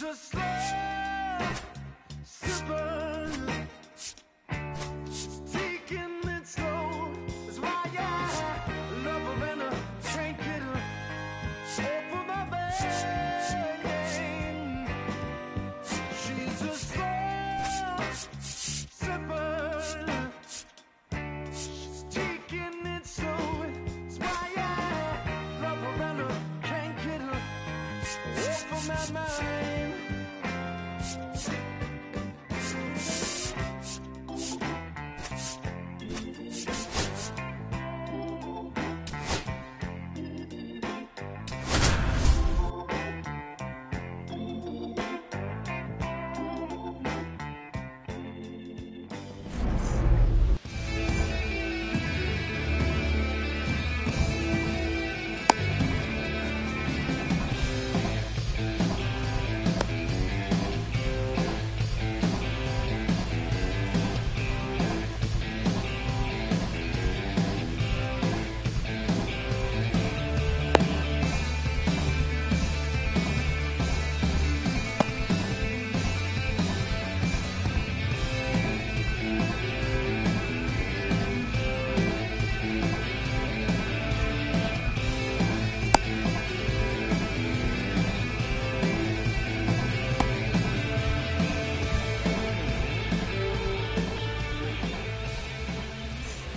a slow sipper. She's taking it slow. That's why I love her and I can't get her off of my brain. She's a slow sipper. She's taking it slow. That's why I love her and I can't get her off of my mind.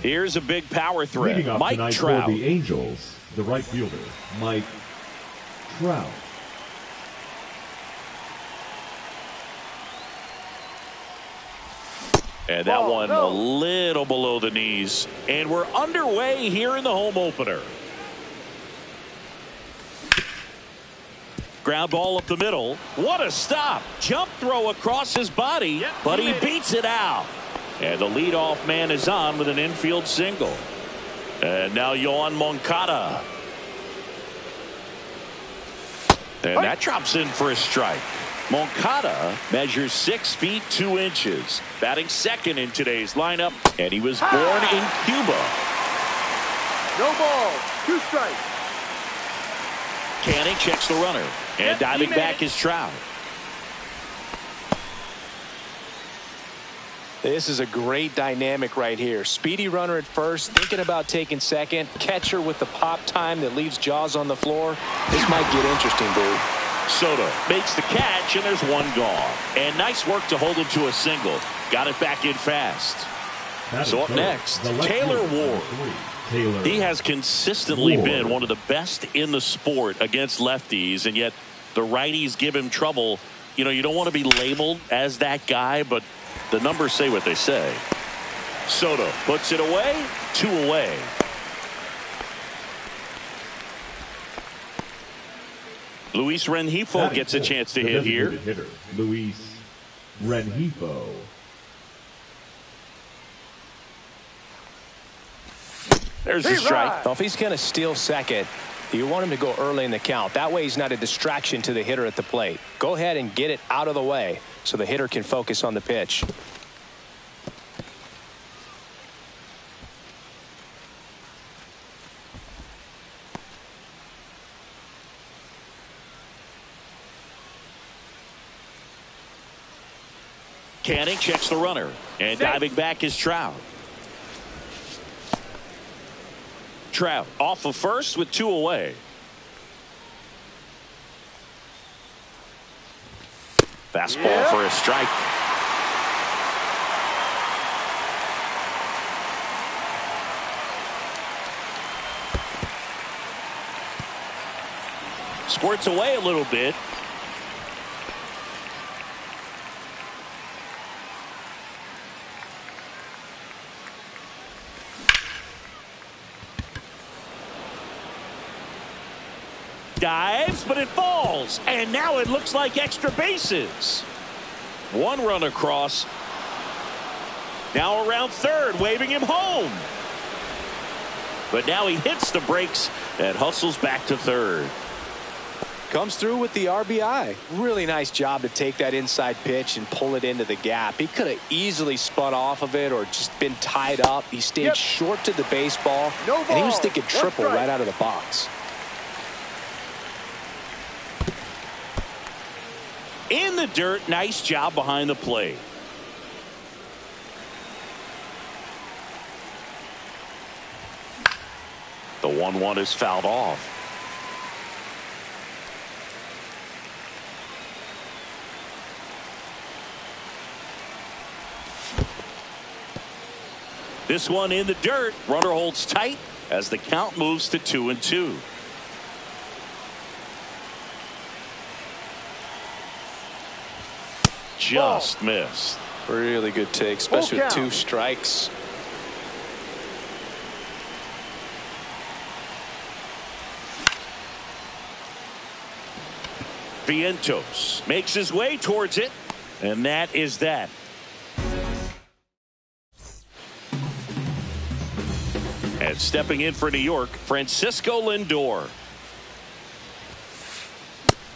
Here's a big power threat. Leading up Mike tonight Trout. for the Angels, the right fielder, Mike Trout. And that one a little below the knees. And we're underway here in the home opener. Ground ball up the middle. What a stop. Jump throw across his body, but he beats it out. And the leadoff man is on with an infield single. And now Yoan Moncada. And that drops in for a strike. Moncada measures 6 feet 2 inches. Batting second in today's lineup. And he was born in Cuba. No ball. 2 strikes. Canning checks the runner. And diving back is Trout. This is a great dynamic right here. Speedy runner at first, thinking about taking second. Catcher with the pop time that leaves Jaws on the floor. This might get interesting, dude. Soto makes the catch, and there's one gone. And nice work to hold him to a single. Got it back in fast. So up next, Taylor Ward. He has consistently been one of the best in the sport against lefties, and yet the righties give him trouble. You know, you don't want to be labeled as that guy, but the numbers say what they say. Soto puts it away, 2 away. Luis Rengifo gets a chance to hit here. Hitter, Luis Rengifo. There's a strike. Well, if he's going to steal second, you want him to go early in the count. That way he's not a distraction to the hitter at the plate. Go ahead and get it out of the way so the hitter can focus on the pitch. Canning checks the runner. And diving back is Trout. Trout off of first with 2 away. Fastball for a strike. Squirts away a little bit. Dives, but it falls, and now it looks like extra bases. 1 run across. Now around third, waving him home. But now he hits the brakes and hustles back to third. Comes through with the RBI. Really nice job to take that inside pitch and pull it into the gap. He could have easily spun off of it or just been tied up. He stayed short to the baseball, and he was thinking triple right out of the box. In the dirt. Nice job behind the plate. The 1-1 is fouled off. This one in the dirt. Runner holds tight as the count moves to 2-2. Just missed. Really good take, especially with 2 strikes. Vientos makes his way towards it, and that is that. And stepping in for New York, Francisco Lindor.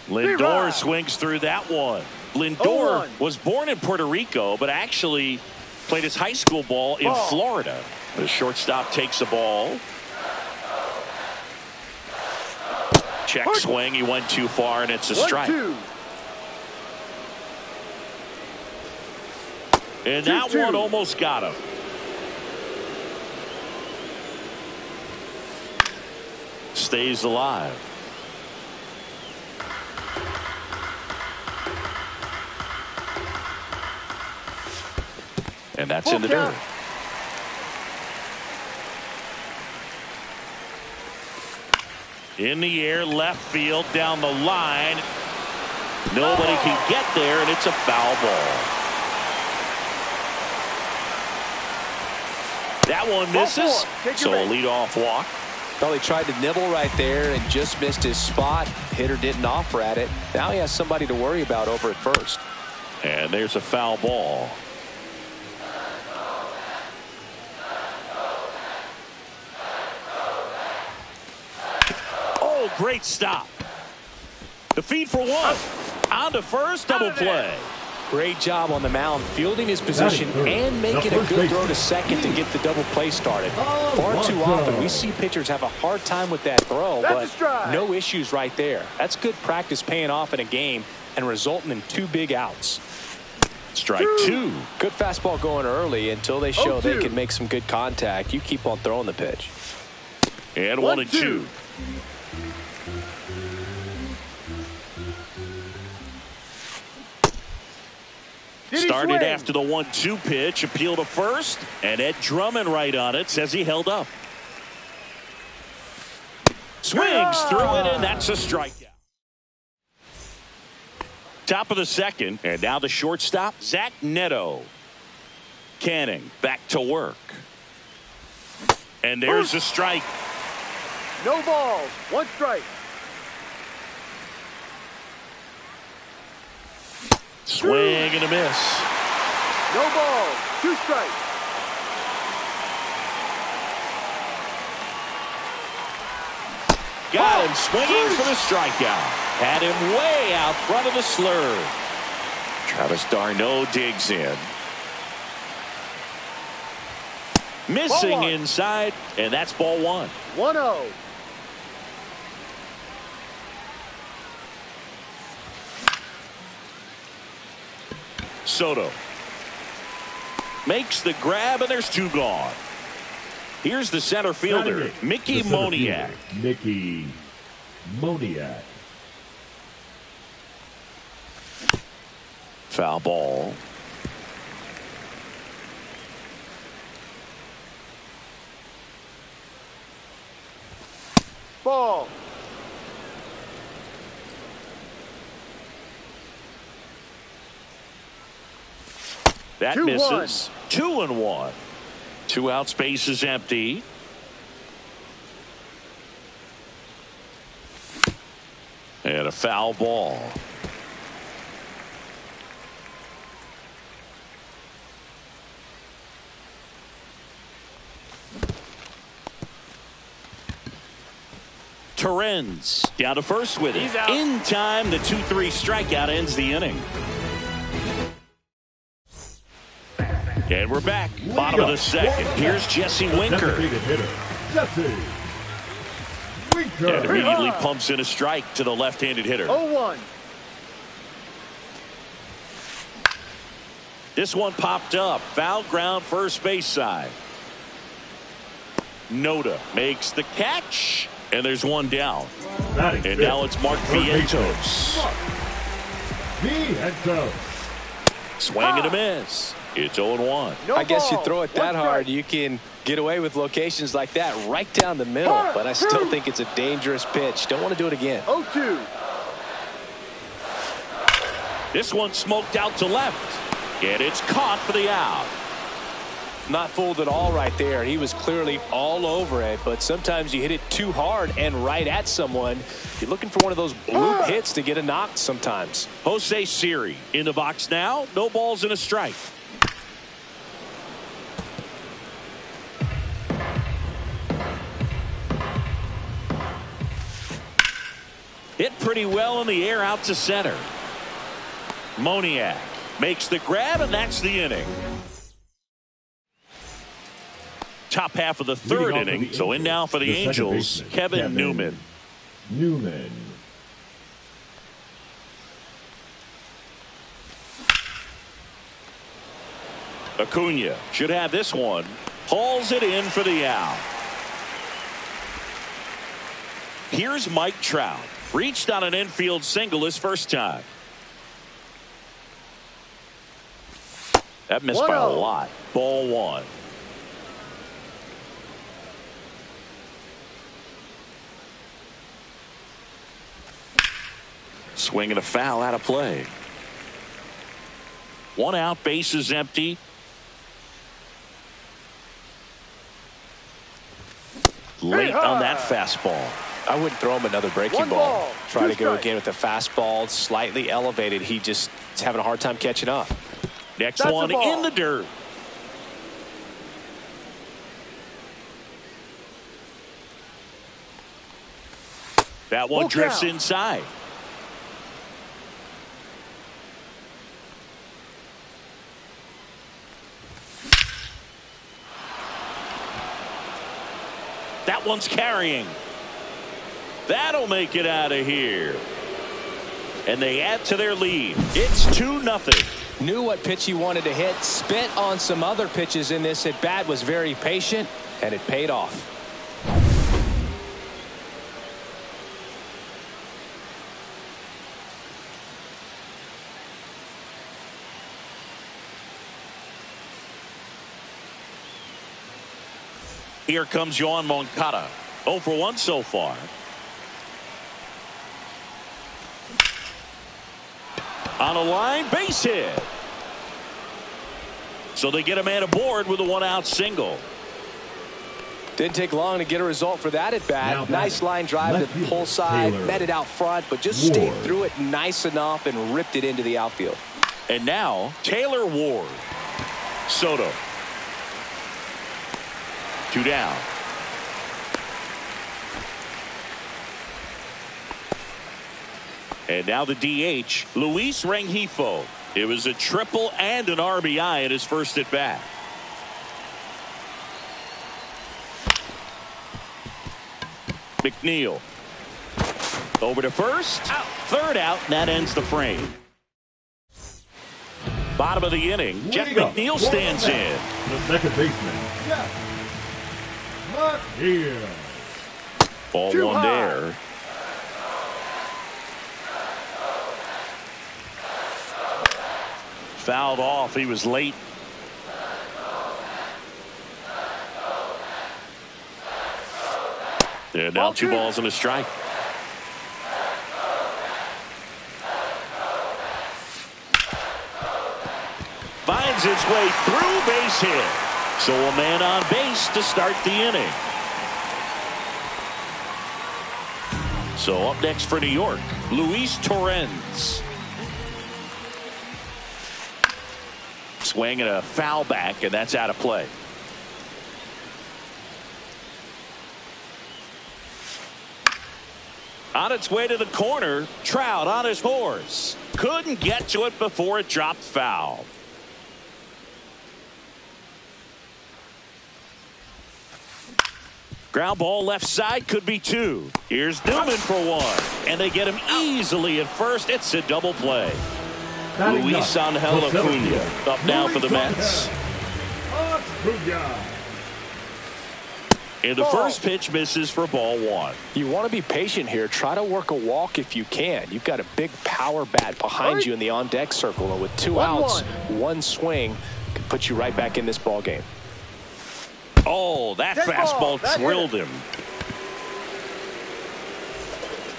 Lindor swings through that one. Lindor was born in Puerto Rico, but actually played his high school ball in Florida. The shortstop takes the ball. Check swing. He went too far, and it's a strike. And that one almost got him. Stays alive. And that's in the dirt. In the air, left field, down the line. Nobody can get there, and it's a foul ball. That one misses, so a leadoff walk. Well, he tried to nibble right there and just missed his spot. Hitter didn't offer at it. Now he has somebody to worry about over at first. And there's a foul ball. Oh, great stop. The feed for one. On to first, double play. Great job on the mound, fielding his position and making a good throw to second to get the double play started. Far too often we see pitchers have a hard time with that throw, but no issues right there. That's good practice paying off in a game and resulting in 2 big outs. Strike 2. Good fastball going early until they show they can make some good contact. You keep on throwing the pitch. And 1-2. Started after the 1-2 pitch, appeal to first, and Ed Drummond right on it, says he held up. Swings through it, and that's a strikeout. Top of the second, and now the shortstop, Zach Neto. Canning back to work. And there's a strike. No balls, 1 strike. Swing and a miss. No balls, 2 strikes. Got him swinging for the strikeout. Had him way out front of the slur. Travis d'Arnaud digs in. Missing inside, and that's ball 1. 1-0. Soto makes the grab, and there's 2 gone. Here's the center fielder, Mickey Moniak. Mickey Moniak. Foul ball. Ball. That misses. 2-1. 2 outs, base is empty. And a foul ball. Torrens down to first with it. In time, the 2-3 strikeout ends the inning. And we're back. Bottom of the second. Here's Jesse Winker. And immediately pumps in a strike to the left-handed hitter. 0-1. This one popped up. Foul ground first base side. Noda makes the catch. And there's one down. And now it's Mark Vientos. Swing and a miss. It's 0-1. I guess you throw it that hard, you can get away with locations like that right down the middle. But I still think it's a dangerous pitch. Don't want to do it again. 0-2. This one smoked out to left. And it's caught for the out. Not fooled at all right there. He was clearly all over it, but sometimes you hit it too hard and right at someone. You're looking for one of those bloop hits to get a knock sometimes. Jose Siri in the box now. No balls and a strike. Hit pretty well in the air out to center. Moniak makes the grab, and that's the inning. Top half of the third inning. So in now for the Angels, Kevin Newman. Acuna should have this one. Hauls it in for the out. Here's Mike Trout. Reached on an infield single his first time. That missed by a lot. Ball one. Swing and a foul out of play. One out, base is empty. Late on that fastball. I wouldn't throw him another breaking ball. Try to go again with the fastball, slightly elevated. He just is having a hard time catching up. Next one in the dirt. That one drifts inside. That one's carrying. That'll make it out of here. And they add to their lead. It's 2-0. Knew what pitch he wanted to hit. Spent on some other pitches in this at bat. Was very patient, and it paid off. Here comes Yoan Moncada. 0 for 1 so far. On a line, base hit. So they get a man aboard with a 1-out single. Didn't take long to get a result for that at bat. Nice line drive to the pull side, met it out front, but just stayed through it nice enough and ripped it into the outfield. And now Taylor Ward. Soto. 2 down. And now the DH, Luis Rengifo. It was a triple and an RBI at his first at bat. McNeil. Over to first. Out. Third out, and that ends the frame. Bottom of the inning, Jeff McNeil stands in. The second baseman, McNeil. Ball one there. Fouled off. He was late. And now 2 balls and a strike. Finds its way through, base hit. So a man on base to start the inning. So up next for New York, Luis Torrens. Swing and a foul back, and that's out of play. On its way to the corner, Trout on his horse. Couldn't get to it before it dropped foul. Ground ball left side, could be 2. Here's Newman for 1. And they get him easily at first. It's a double play. Luis Angel Acuna up now for the Mets. And the first pitch misses for ball one. You want to be patient here. Try to work a walk if you can. You've got a big power bat behind you in the on-deck circle. And with two outs, one swing can put you right back in this ball game. Oh, that fastball drilled him.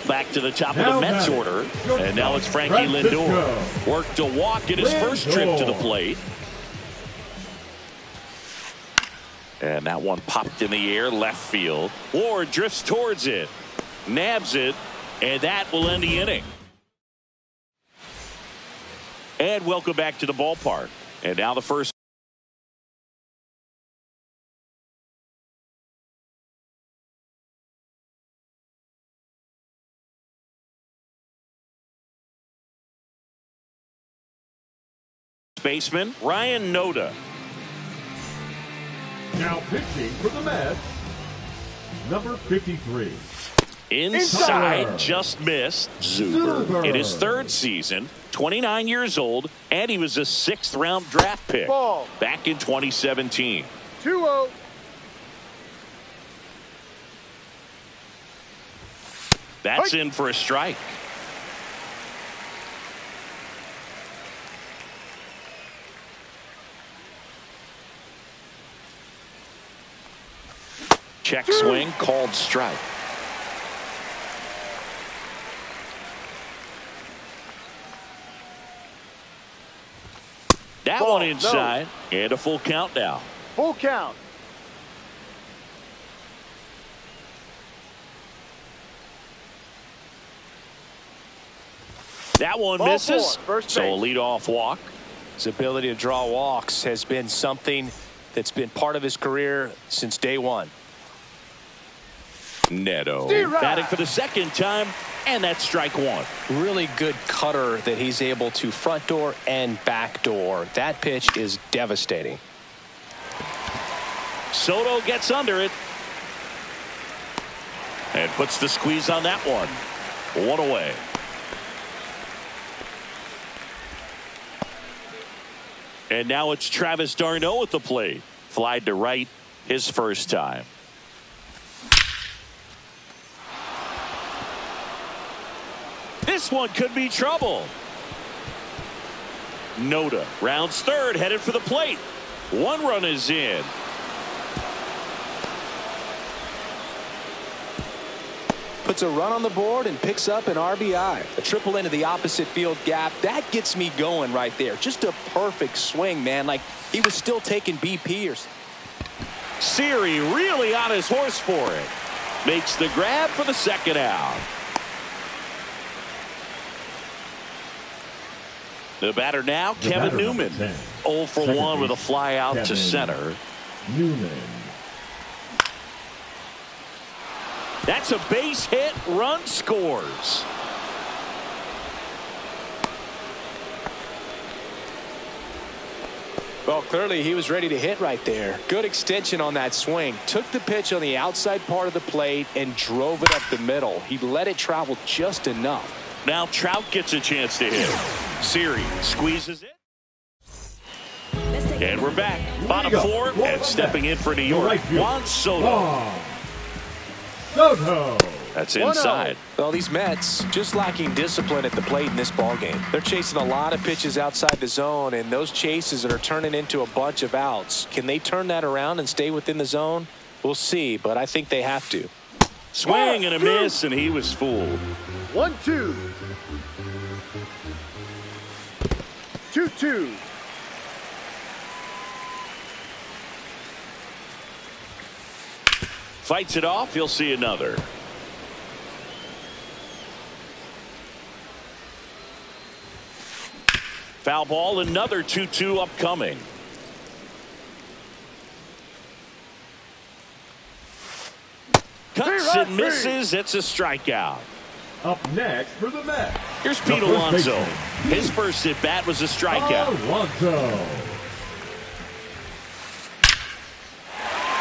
Back to the top of the Mets order. And now it's Frankie Lindor. Worked a walk in his first trip to the plate. And that one popped in the air left field. Ward drifts towards it. Nabs it. And that will end the inning. And welcome back to the ballpark. And now the first. Baseman Ryan Noda. Now pitching for the Mets, number 53. Inside, just missed. Zuber. In his third season, 29 years old, and he was a 6th-round draft pick back in 2017. 2-0. That's in for a strike. Check swing, called strike. That one inside, and a full count now. Full count. That one misses, so a leadoff walk. His ability to draw walks has been something that's been part of his career since day one. Neto batting for the second time, and that's strike one. Really good cutter that he's able to front door and back door. That pitch is devastating. Soto gets under it and puts the squeeze on that one. One away. And now it's Travis d'Arnaud at the plate. Flied to right his first time. This one could be trouble. Noda rounds third, headed for the plate. One run is in. Puts a run on the board and picks up an RBI. A triple into the opposite field gap. That gets me going right there. Just a perfect swing, man. Like he was still taking BP or something. Siri really on his horse for it. Makes the grab for the second out. The batter now, Kevin Newman. 0 for 1 with a fly out to center. Newman. That's a base hit. Run scores. Well, clearly he was ready to hit right there. Good extension on that swing. Took the pitch on the outside part of the plate and drove it up the middle. He let it travel just enough. Now Trout gets a chance to hit. Siri squeezes it. And we're back. Bottom four, and stepping in for New York, Juan Soto. That's inside. Well, these Mets just lacking discipline at the plate in this ballgame. They're chasing a lot of pitches outside the zone, and those chases are turning into a bunch of outs. Can they turn that around and stay within the zone? We'll see, but I think they have to. Swing and a miss, and he was fooled. 1-2. 2-2. Fights it off. He'll see another. Foul ball. Another 2-2 upcoming. Cuts and misses. It's a strikeout. Up next for the Mets. Here's Pete Alonso. His first at bat was a strikeout. Alonso.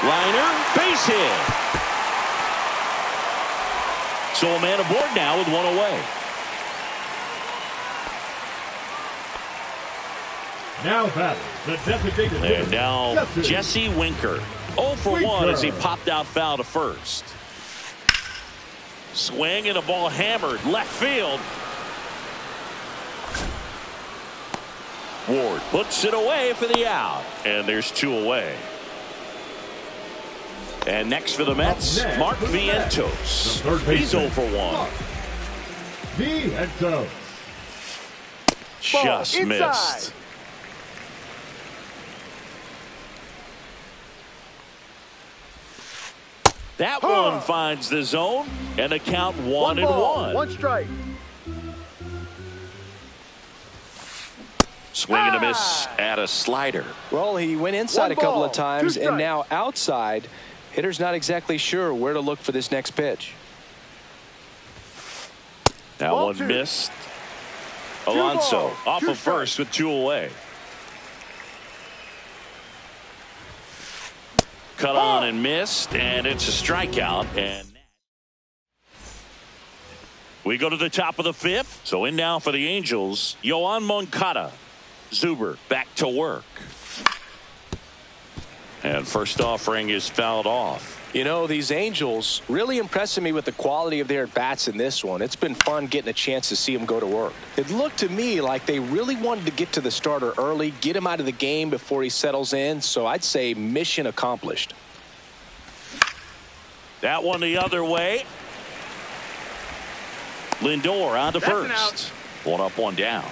Liner, base hit. So a man aboard now with one away. Now batting the designated hitter. And now Jesse Winker. 0 for 1 as he popped out foul to first. Swing and a ball hammered left field. Ward puts it away for the out. And there's 2 away. And next for the Mets, Mark Vientos. He's 0 for 1. Vientos. Just missed. That one finds the zone, and the count 1-1. 1 strike. Swing and a miss at a slider. Well, he went inside 1 a couple ball, of times, 2 and strikes. now outside. Hitter's not exactly sure where to look for this next pitch. That Ball one 2. missed. Alonso balls, off 2 of first with 2 away. Cut on and missed, and it's a strikeout. And we go to the top of the 5th. So in now for the Angels, Yoan Moncada. Zuber back to work. And first offering is fouled off. You know, these Angels really impressing me with the quality of their at-bats in this one. It's been fun getting a chance to see them go to work. It looked to me like they really wanted to get to the starter early, get him out of the game before he settles in. So I'd say mission accomplished. That one the other way. Lindor on to first. 1 up, 1 down.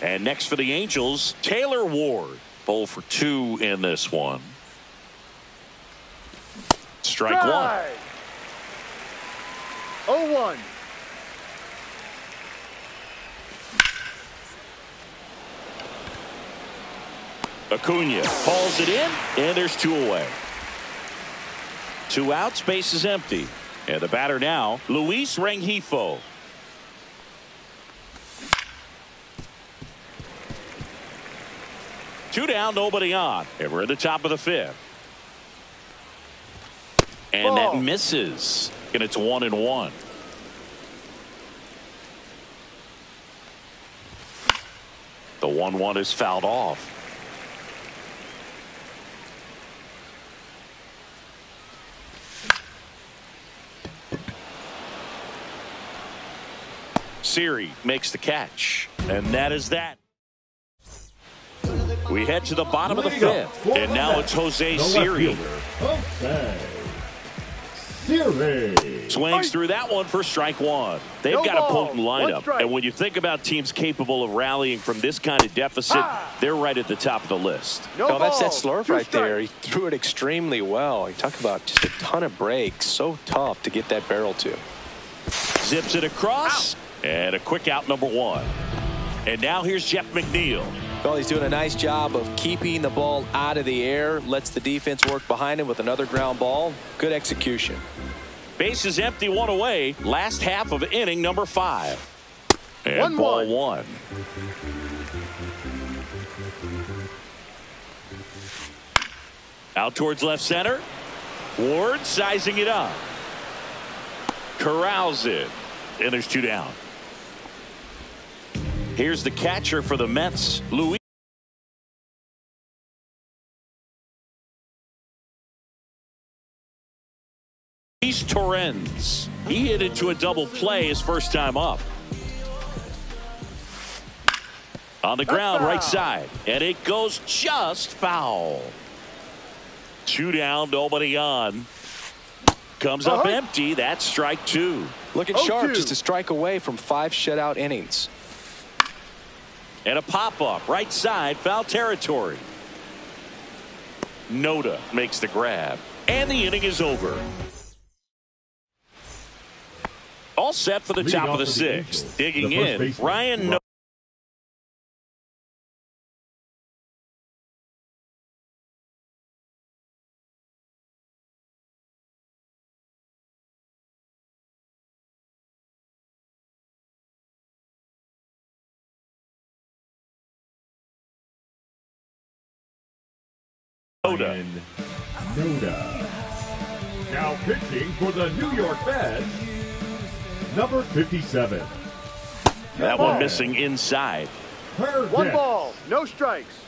And next for the Angels, Taylor Ward. 0 for 2 in this one. Strike 1. 0-1. Acuna hauls it in, and there's 2 away. 2 outs, base is empty. And the batter now, Luis Rengifo. Two down, nobody on. And we're at the top of the 5th. And Ball. that misses. And it's 1-1. The 1-1 is fouled off. Siri makes the catch. And that is that. We head to the bottom of the 5th. And now it's Jose Siri. Okay. Siri. Swings through that one for strike 1. They've No got a ball, potent 1 lineup. strike. And when you think about teams capable of rallying from this kind of deficit, they're right at the top of the list. No Oh, that's that balls, slurve 2 right there. He strikes. threw it extremely well. You talk about just a ton of breaks. So tough to get that barrel to. Zips it across. And a quick out, number 1. And now here's Jeff McNeil. Well, he's doing a nice job of keeping the ball out of the air. Lets the defense work behind him with another ground ball. Good execution. Base is empty, 1 away. Last half of inning number 5. And 1-1. ball 1. Out towards left center. Ward sizing it up. Corrals it. And there's 2 down. Here's the catcher for the Mets, Luis Torrens. He hit into a double play his first time up. On the ground, right side. And it goes just foul. 2 down, nobody on. Comes up empty. That's strike 2. Looking sharp, just a strike away from 5 shutout innings. And a pop-up, right side, foul territory. Noda makes the grab. And the inning is over. All set for the Lead top off of the for the 6th. Angels, Digging the first in, baseman, Ryan Noda. Ryan Noda. Now pitching for the New York Mets, number 57. That one missing inside. One ball, no strikes.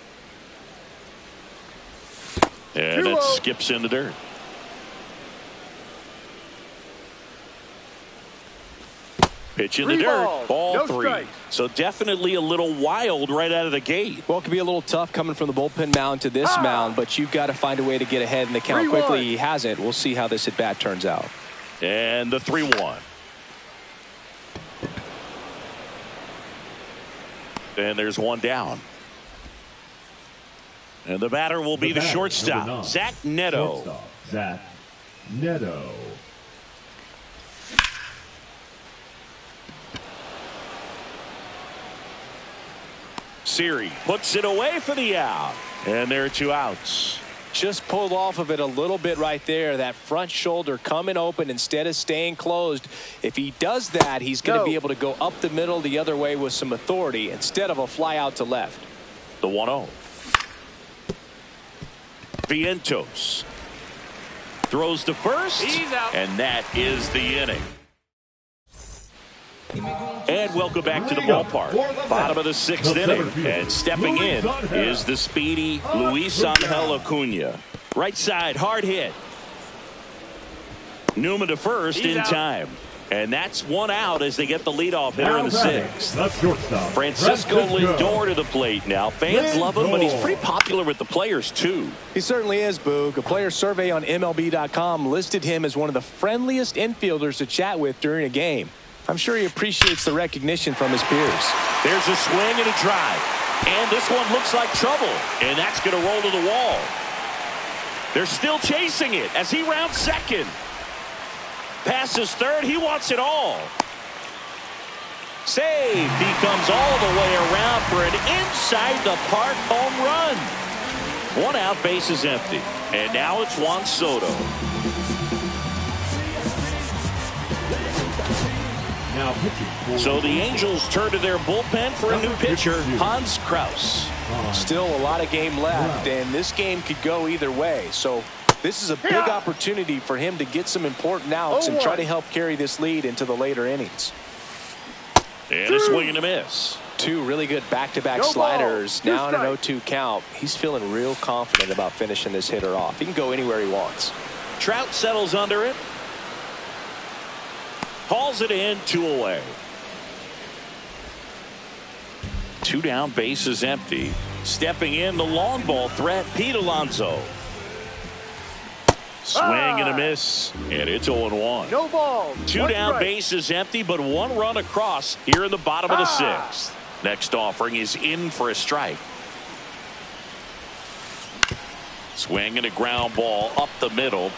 And it skips in the dirt. Pitch in the dirt. Ball no 3. strikes. So definitely a little wild right out of the gate. Well, it can be a little tough coming from the bullpen mound to this mound, but you've got to find a way to get ahead in the count quickly. He hasn't. We'll see how this at bat turns out. And the 3-1. And there's one down. And the batter will be the shortstop, Zach Neto. Zach Neto. Siri puts it away for the out. And there are 2 outs. Just pulled off of it a little bit right there. That front shoulder coming open instead of staying closed. If he does that, he's going to be able to go up the middle the other way with some authority instead of a fly out to left. The 1-0. Vientos throws to first. He's out. And that is the inning. And welcome back to the ballpark. Bottom of the 6th inning. And stepping in is the speedy Luis Angel Acuna. Right side, hard hit. Newman to first in time. And that's 1 out as they get the leadoff hitter in the 6th. Francisco Lindor to the plate now. Fans love him, but he's pretty popular with the players, too. He certainly is, Boog. A player survey on MLB.com listed him as one of the friendliest infielders to chat with during a game. I'm sure he appreciates the recognition from his peers. There's a swing and a drive. And this one looks like trouble. And that's going to roll to the wall. They're still chasing it as he rounds second. Passes third. He wants it all. Save. He comes all the way around for an inside the park home run. 1 out, base is empty. And now it's Juan Soto. So the Angels turn to their bullpen for a new pitcher, Hans Kraus. Still a lot of game left, and this game could go either way. So this is a big opportunity for him to get some important outs and try to help carry this lead into the later innings. And a swing and a miss. 2 really good back-to-back sliders. Now in an 0-2 count. He's feeling real confident about finishing this hitter off. He can go anywhere he wants. Trout settles under it. Hauls it in, 2 away. 2 down, base is empty. Stepping in, the long ball threat, Pete Alonso. Swing and a miss, and it's 0-1. No ball. 2 down, base is empty, but 1 run across here in the bottom of the 6th. Next offering is in for a strike. Swing and a ground ball up the middle.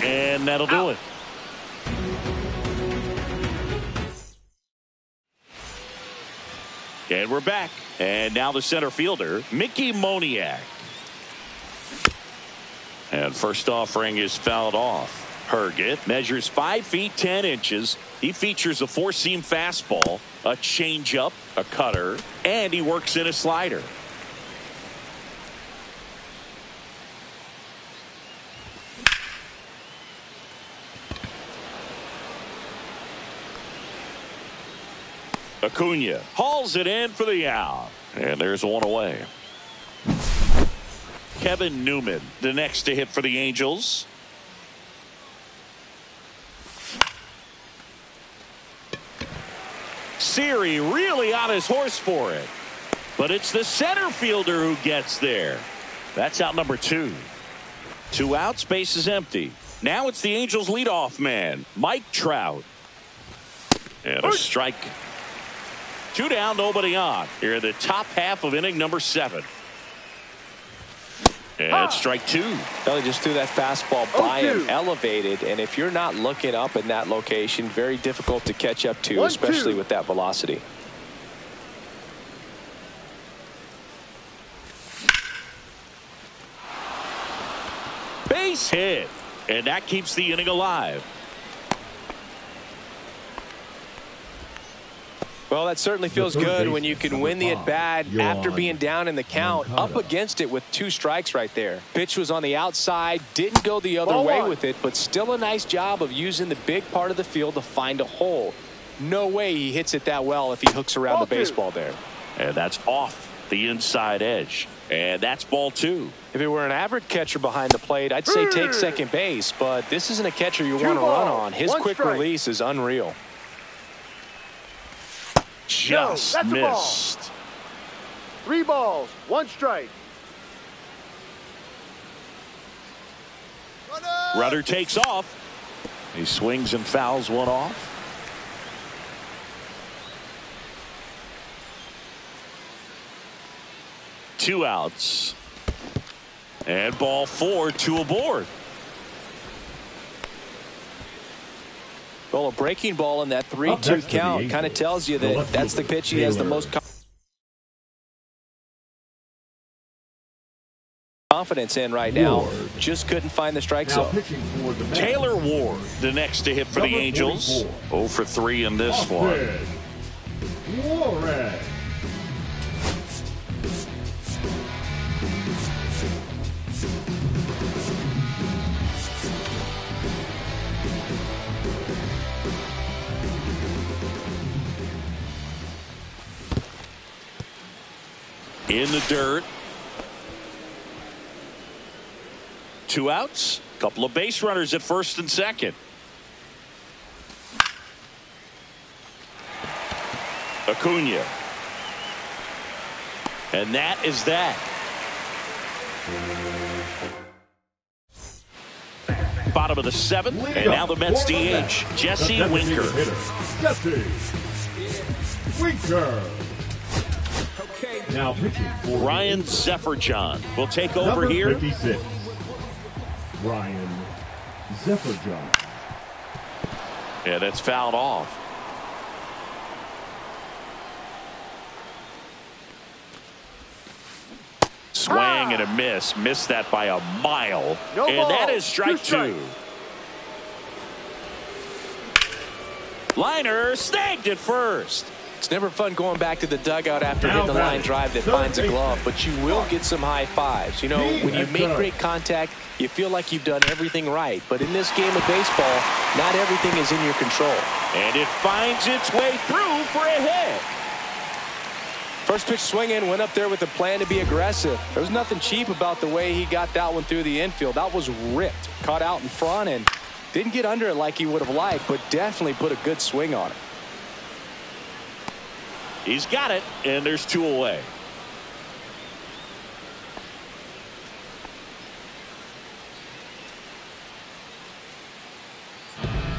And that'll do it. And we're back. And now the center fielder, Mickey Moniak. And first offering is fouled off. Herget measures 5 feet 10 inches. He features a 4-seam fastball, a changeup, a cutter, and he works in a slider. Acuna hauls it in for the out. And there's 1 away. Kevin Newman, the next to hit for the Angels. Siri really on his horse for it. But it's the center fielder who gets there. That's out number 2. 2 outs, base is empty. Now it's the Angels leadoff man, Mike Trout. And a strike. 2 down, nobody on. Here in the top half of inning number 7. And strike 2. They just threw that fastball by him, elevated, and if you're not looking up in that location, very difficult to catch up to, especially with that velocity. Base hit, and that keeps the inning alive. Well, that certainly feels good when you can win the at-bat after being down in the count, up against it with 2 strikes right there. Pitch was on the outside, didn't go the other way with it, but still a nice job of using the big part of the field to find a hole. No way he hits it that well if he hooks around the baseball there. And that's off the inside edge. And that's ball 2. If it were an average catcher behind the plate, I'd say take second base, but this isn't a catcher you want to run on. His quick release is unreal. Just missed. 3 balls, 1 strike. Runner takes off. He swings and fouls one off. Two outs. And ball 4, 2 aboard. Well, a breaking ball in that 3-2 count kind of tells you that that's the pitch he has the most confidence in right now. Just couldn't find the strike zone. Taylor Ward, the next to hit for the Angels. 0 for 3 in this one. Warren. In the dirt. 2 outs. Couple of base runners at first and second. Acuna. And that is that. Bottom of the 7th. And now the Mets DH, Jesse Winker. Jesse Winker. Now pitching for Ryan Zephyr-John will take over number here. 56. Ryan Zephyr-John. Yeah, that's fouled off. Swing and a miss. Missed that by a mile. And that is strike 2. Liner snagged at first. It's never fun going back to the dugout after hitting the line drive that finds a glove, but you will get some high fives. You know, when you make great contact, you feel like you've done everything right. But in this game of baseball, not everything is in your control. And it finds its way through for a hit. First pitch swinging, went up there with a plan to be aggressive. There was nothing cheap about the way he got that one through the infield. That was ripped, caught out in front, and didn't get under it like he would have liked, but definitely put a good swing on it. He's got it, and there's 2 away.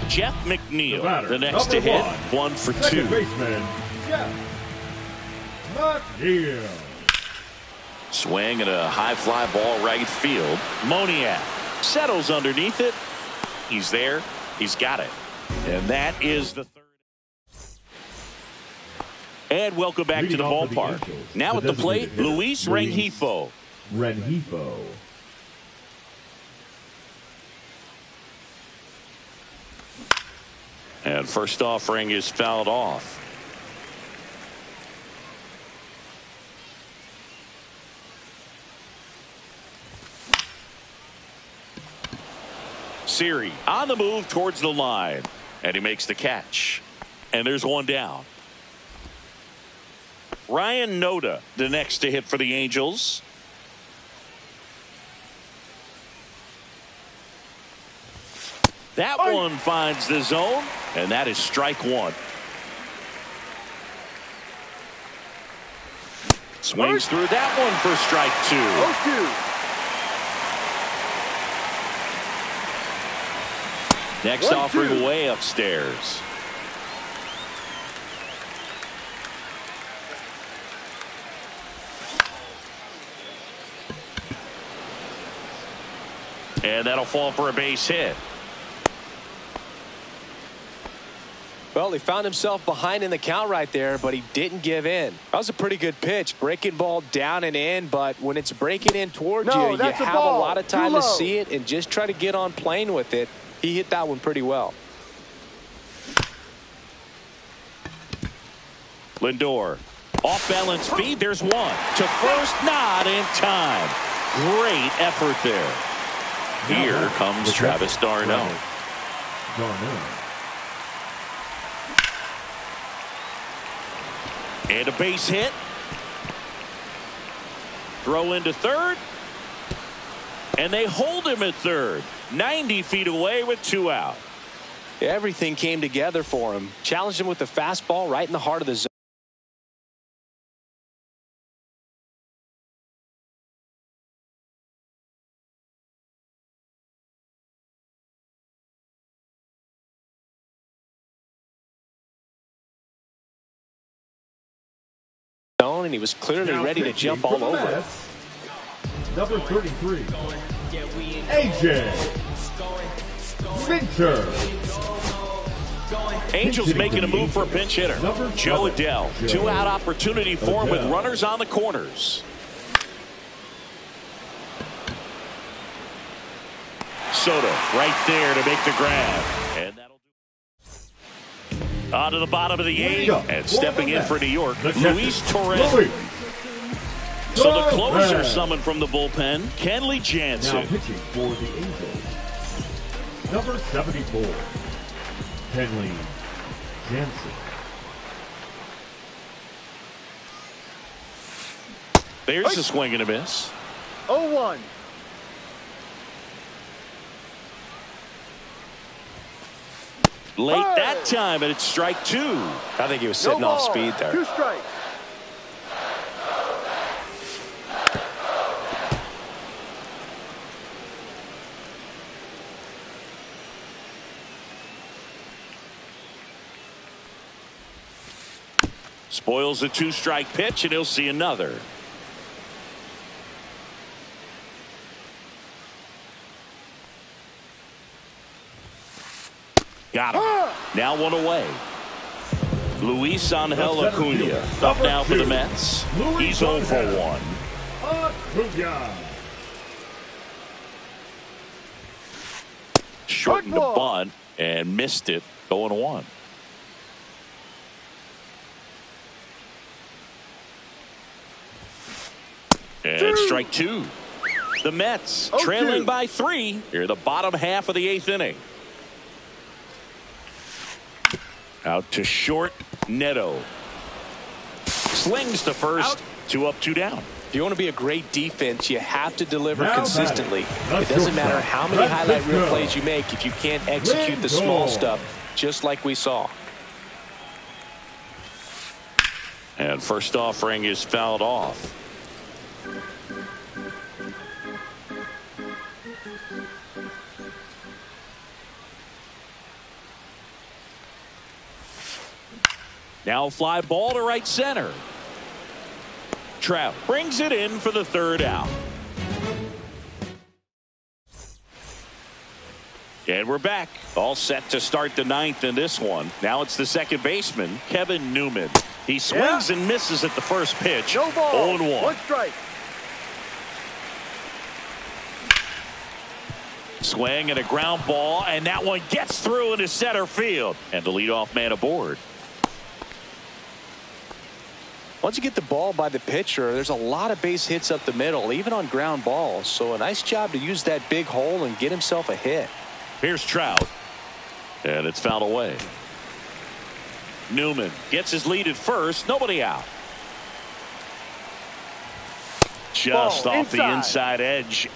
Jeff McNeil, the next to hit, 1 for 2. Second baseman, Jeff McNeil. Swing and a high fly ball right field. Moniak settles underneath it. He's there. He's got it. And that is the 3rd. And welcome back to the ballpark. Now at the plate, Luis Rengifo. And first offering is fouled off. Siri on the move towards the line. And he makes the catch. And there's 1 down. Ryan Noda, the next to hit for the Angels. That one finds the zone, and that is strike 1. Swings through that one for strike 2. Next offering way upstairs. And that'll fall for a base hit. Well, he found himself behind in the count right there, but he didn't give in. That was a pretty good pitch. Breaking ball down and in, but when it's breaking in towards you, you have a lot of time to see it and just try to get on plane with it. He hit that one pretty well. Lindor, off balance feed. There's 1 to first, not in time. Great effort there. Here comes Travis d'Arnaud. And a base hit. throw into third. And they hold him at third. 90 feet away with 2 out. Everything came together for him. Challenged him with the fastball right in the heart of the zone. And he was clearly ready to jump all over it. Number 33, AJ Minter. Angels making a move for a pinch hitter. Joe Adell. 2-out opportunity for him with runners on the corners. Soto right there to make the grab. And that'll do. On to the bottom of the 8th. And stepping in for New York, Luis Torres. So the closer summoned from the bullpen, Kenley Jansen. Now pitching for the Angels, number 74, Kenley Jansen. There's a swing and a miss. 0-1. Late that time, and it's strike 2. I think he was sitting off speed there. 2 strikes. Spoils a 2-strike pitch, and he'll see another. Got him. Now 1 away. Luis Angel Acuna up now for the Mets. He's 0 for 1. Acuna. Shortened the bunt and missed it. 0-1. And strike 2. The Mets trailing by 3 here the bottom half of the 8th inning. Out to short, Neto. Slings to first. 2 up, 2 down. If you want to be a great defense, you have to deliver consistently. It doesn't matter how many highlight reel plays you make if you can't execute the small stuff, just like we saw. And first offering is fouled off. Now fly ball to right center. Trout brings it in for the 3rd out. And we're back. All set to start the 9th in this one. Now it's the second baseman, Kevin Newman. He swings and misses at the first pitch. No ball. 0-1. 1 strike. Swing and a ground ball, and that one gets through into center field. And the leadoff man aboard. Once you get the ball by the pitcher, there's a lot of base hits up the middle, even on ground balls. So a nice job to use that big hole and get himself a hit. Here's Trout. And it's fouled away. Newman gets his lead at first. Nobody out. Just Ball off the inside edge.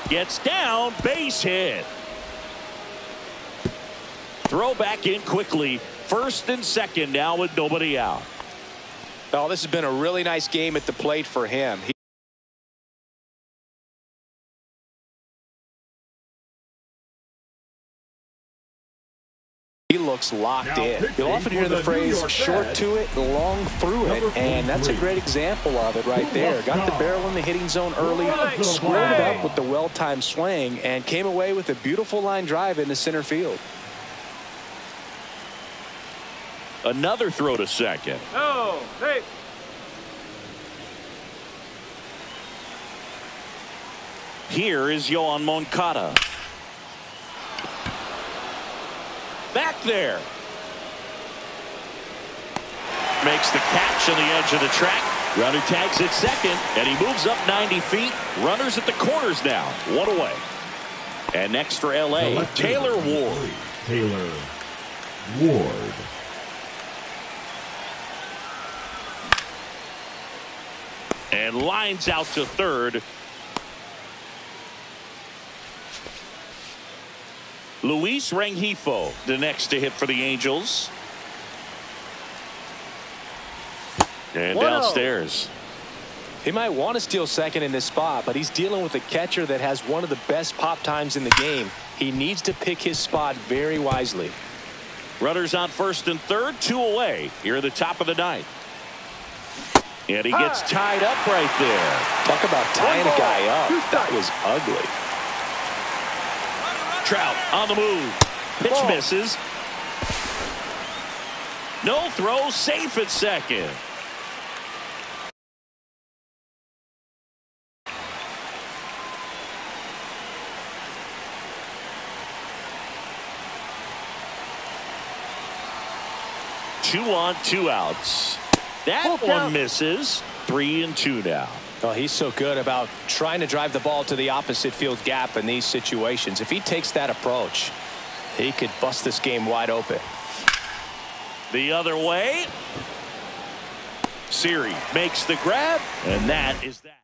Gets down, base hit. Throw back in quickly. First and second now with nobody out. Oh, this has been a really nice game at the plate for him. He looks locked in. You'll often hear the phrase short to it, long through it, and that's a great example of it right there. Got the barrel in the hitting zone early, squared it up with the well-timed swing, and came away with a beautiful line drive into center field. Another throw to second. Oh, hey. Here is Yoan Moncada. Back there. Makes the catch on the edge of the track. Runner tags at second, and he moves up 90 feet. Runners at the corners now. One away. And next for L.A., Taylor Ward. Taylor Ward. And lines out to third. Luis Rengifo, the next to hit for the Angels. And downstairs. He might want to steal second in this spot, but he's dealing with a catcher that has one of the best pop times in the game. He needs to pick his spot very wisely. Runners on first and third, 2 away here at the top of the ninth. And he gets tied up right there. Talk about tying a guy up. That was ugly. Trout on the move. Pitch misses. No throw, safe at second. Two on, 2 outs. That one misses. 3 and 2 now. Oh, he's so good about trying to drive the ball to the opposite field gap in these situations. If he takes that approach, he could bust this game wide open. The other way. Siri makes the grab, and that is that.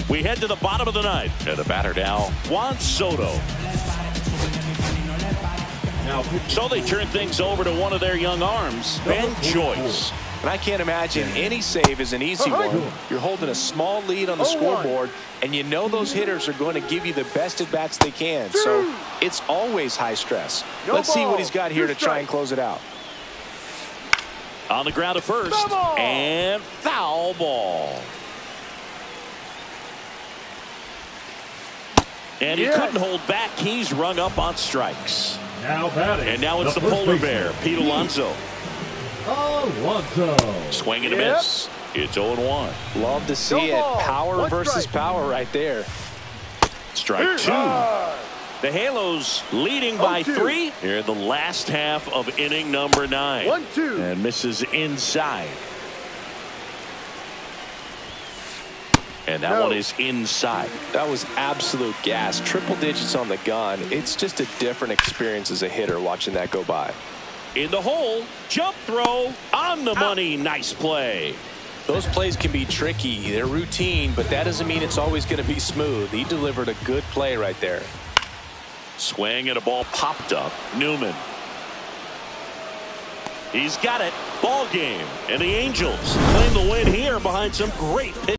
We head to the bottom of the ninth, and the batter now, Juan Soto. So they turn things over to one of their young arms, Ben Joyce. And I can't imagine any save is an easy one. You're holding a small lead on the scoreboard, and you know those hitters are going to give you the best at-bats they can. So it's always high stress. Let's see what he's got here to try and close it out. On the ground at first, and foul ball. And he couldn't hold back. He's rung up on strikes. Now batting. And now it's the polar bear, Pete Alonso. Alonso. Swing and a miss. It's 0-1. Love to see it. Power versus power right there. Strike 2. The Halos leading by 3 here in the last half of inning number 9. 1-2. And misses inside. And that one is inside. That was absolute gas. Triple digits on the gun. It's just a different experience as a hitter watching that go by. In the hole, jump throw on the money. Nice play. Those plays can be tricky. They're routine, but that doesn't mean it's always going to be smooth. He delivered a good play right there. Swing and a ball popped up. Newman. He's got it. Ball game. And the Angels claim the win here behind some great pitch.